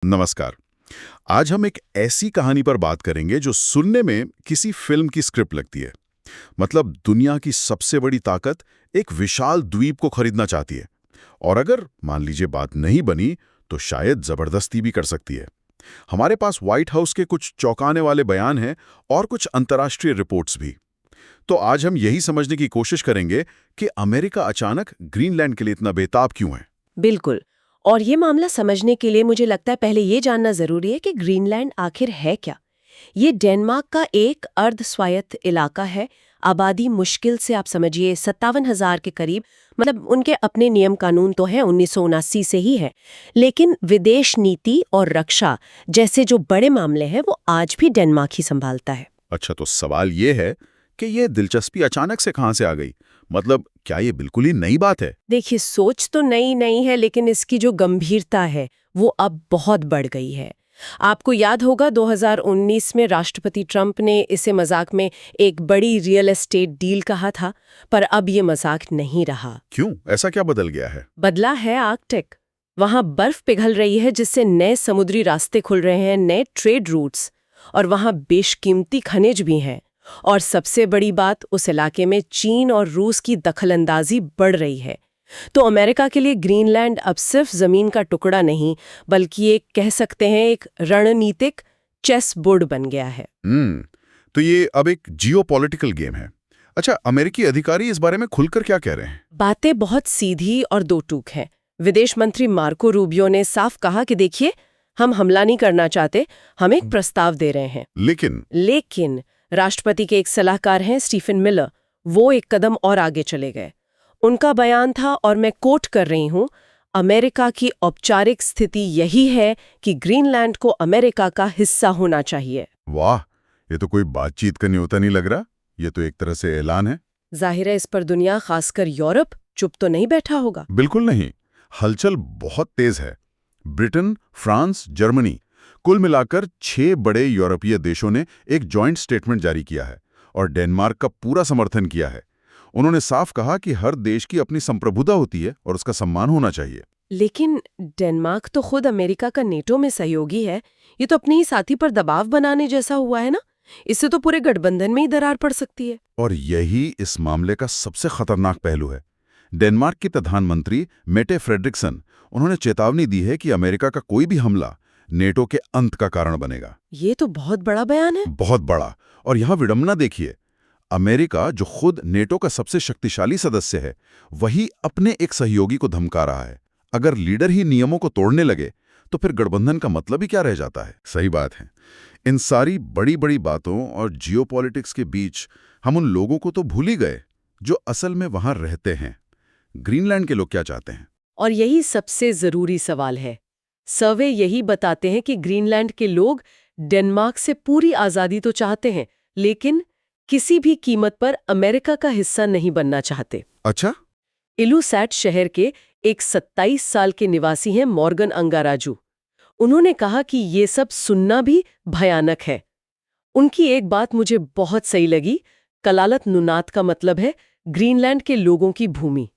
नमस्कार। आज हम एक ऐसी कहानी पर बात करेंगे जो सुनने में किसी फिल्म की स्क्रिप्ट लगती है। मतलब दुनिया की सबसे बड़ी ताकत एक विशाल द्वीप को खरीदना चाहती है, और अगर मान लीजिए बात नहीं बनी तो शायद जबरदस्ती भी कर सकती है। हमारे पास व्हाइट हाउस के कुछ चौंकाने वाले बयान हैं और कुछ अंतर्राष्ट्रीय रिपोर्ट्स भी। तो आज हम यही समझने की कोशिश करेंगे कि अमेरिका अचानक ग्रीनलैंड के लिए इतना बेताब क्यों है। बिल्कुल। और ये मामला समझने के लिए मुझे लगता है पहले ये जानना जरूरी है कि ग्रीनलैंड आखिर है क्या। ये डेनमार्क का एक अर्ध स्वायत्त इलाका है। आबादी मुश्किल से आप समझिए 57,000 के करीब। मतलब उनके अपने नियम कानून तो हैं, 1979 से ही है। लेकिन विदेश नीति और रक्षा जैसे जो बड़े मामले हैं वो आज भी डेनमार्क ही संभालता है। अच्छा, तो सवाल ये है कि ये दिलचस्पी अचानक से कहां से आ गई? मतलब क्या ये बिल्कुल ही नई बात है? देखिए, सोच तो नई नहीं है, लेकिन इसकी जो गंभीरता है वो अब बहुत बढ़ गई है। आपको याद होगा 2019 में राष्ट्रपति ट्रंप ने इसे मजाक में एक बड़ी रियल एस्टेट डील कहा था, पर अब ये मजाक नहीं रहा। क्यों? ऐसा क्या बदल गया है? बदला है आर्कटिक। वहां बर्फ पिघल रही है, जिससे नए समुद्री रास्ते खुल रहे हैं, नए ट्रेड रूट्स, और वहां बेशकीमती खनिज भी हैं। और सबसे बड़ी बात, उस इलाके में चीन और रूस की दखलंदाजी बढ़ रही है। तो अमेरिका के लिए ग्रीनलैंड अब सिर्फ जमीन का टुकड़ा नहीं, बल्कि एक कह सकते हैं एक रणनीतिक चेस बोर्ड बन गया है। तो ये अब एक जियोपॉलिटिकल गेम है। अच्छा, अमेरिकी अधिकारी इस बारे में खुलकर क्या कह रहे हैं? बातें बहुत सीधी और दो टूक हैं। विदेश मंत्री मार्को रूबियो ने साफ कहा कि देखिए, हम हमला नहीं करना चाहते, हम एक प्रस्ताव दे रहे हैं। लेकिन राष्ट्रपति के एक सलाहकार हैं स्टीफन मिलर, वो एक कदम और आगे चले गए। उनका बयान था, और मैं कोट कर रही हूं, अमेरिका की औपचारिक स्थिति यही है कि ग्रीनलैंड को अमेरिका का हिस्सा होना चाहिए। वाह, ये तो कोई बातचीत का न्योता नहीं लग रहा। ये तो एक तरह से ऐलान है। जाहिर है इस पर दुनिया, खासकर यूरोप, चुप तो नहीं बैठा होगा। बिल्कुल नहीं। हलचल बहुत तेज है। ब्रिटेन, फ्रांस, जर्मनी, कुल मिलाकर 6 बड़े यूरोपीय देशों ने एक जॉइंट स्टेटमेंट जारी किया है और डेनमार्क का पूरा समर्थन किया है। उन्होंने साफ कहा कि हर देश की अपनी संप्रभुता होती है और उसका सम्मान होना चाहिए। लेकिन डेनमार्क तो खुद अमेरिका का नेटो में सहयोगी है। ये तो अपने ही साथी पर दबाव बनाने जैसा हुआ है ना। इससे तो पूरे गठबंधन में ही दरार पड़ सकती है। और यही इस मामले का सबसे खतरनाक पहलू है। डेनमार्क की प्रधानमंत्री मेटे फ्रेडरिक्सन, उन्होंने चेतावनी दी है कि अमेरिका का कोई भी हमला नेटो के अंत का कारण बनेगा। ये तो बहुत बड़ा बयान है। बहुत बड़ा। और यहाँ विडंबना देखिए, अमेरिका जो खुद नेटो का सबसे शक्तिशाली सदस्य है, वही अपने एक सहयोगी को धमका रहा है। अगर लीडर ही नियमों को तोड़ने लगे तो फिर गठबंधन का मतलब ही क्या रह जाता है? सही बात है। इन सारी बड़ी बड़ी बातों और जियोपॉलिटिक्स के बीच हम उन लोगों को तो भूल ही गए जो असल में वहां रहते हैं। ग्रीनलैंड के लोग क्या चाहते हैं? और यही सबसे जरूरी सवाल है। सर्वे यही बताते हैं कि ग्रीनलैंड के लोग डेनमार्क से पूरी आजादी तो चाहते हैं, लेकिन किसी भी कीमत पर अमेरिका का हिस्सा नहीं बनना चाहते। अच्छा। इलुसैट शहर के एक 27 साल के निवासी हैं मॉर्गन अंगाराजू। उन्होंने कहा कि ये सब सुनना भी भयानक है। उनकी एक बात मुझे बहुत सही लगी। कलालत नुनात का मतलब है ग्रीनलैंड के लोगों की भूमि।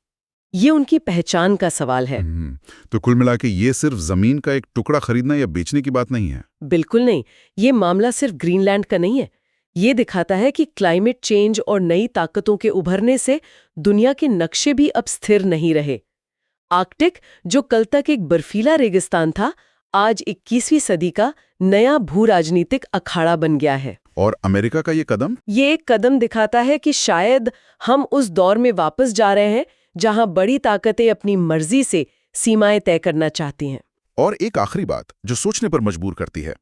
ये उनकी पहचान का सवाल है। तो कुल मिला के ये सिर्फ जमीन का एक टुकड़ा खरीदना या बेचने की बात नहीं है। बिल्कुल नहीं। ये मामला सिर्फ ग्रीनलैंड का नहीं है। ये दिखाता है कि क्लाइमेट चेंज और नई ताकतों के उभरने से दुनिया के नक्शे भी अब स्थिर नहीं रहे। आर्कटिक, जो कल तक एक बर्फीला रेगिस्तान था, आज 21वीं सदी का नया भू-राजनीतिक अखाड़ा बन गया है। और अमेरिका का ये कदम? ये एक कदम दिखाता है कि शायद हम उस दौर में वापस जा रहे हैं जहां बड़ी ताकतें अपनी मर्जी से सीमाएं तय करना चाहती हैं। और एक आखिरी बात जो सोचने पर मजबूर करती है।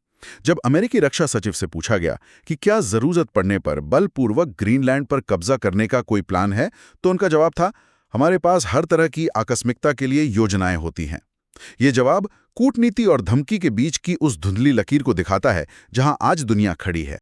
जब अमेरिकी रक्षा सचिव से पूछा गया कि क्या जरूरत पड़ने पर बलपूर्वक ग्रीनलैंड पर कब्जा करने का कोई प्लान है, तो उनका जवाब था, हमारे पास हर तरह की आकस्मिकता के लिए योजनाएं होती हैं। ये जवाब कूटनीति और धमकी के बीच की उस धुंधली लकीर को दिखाता है जहां आज दुनिया खड़ी है।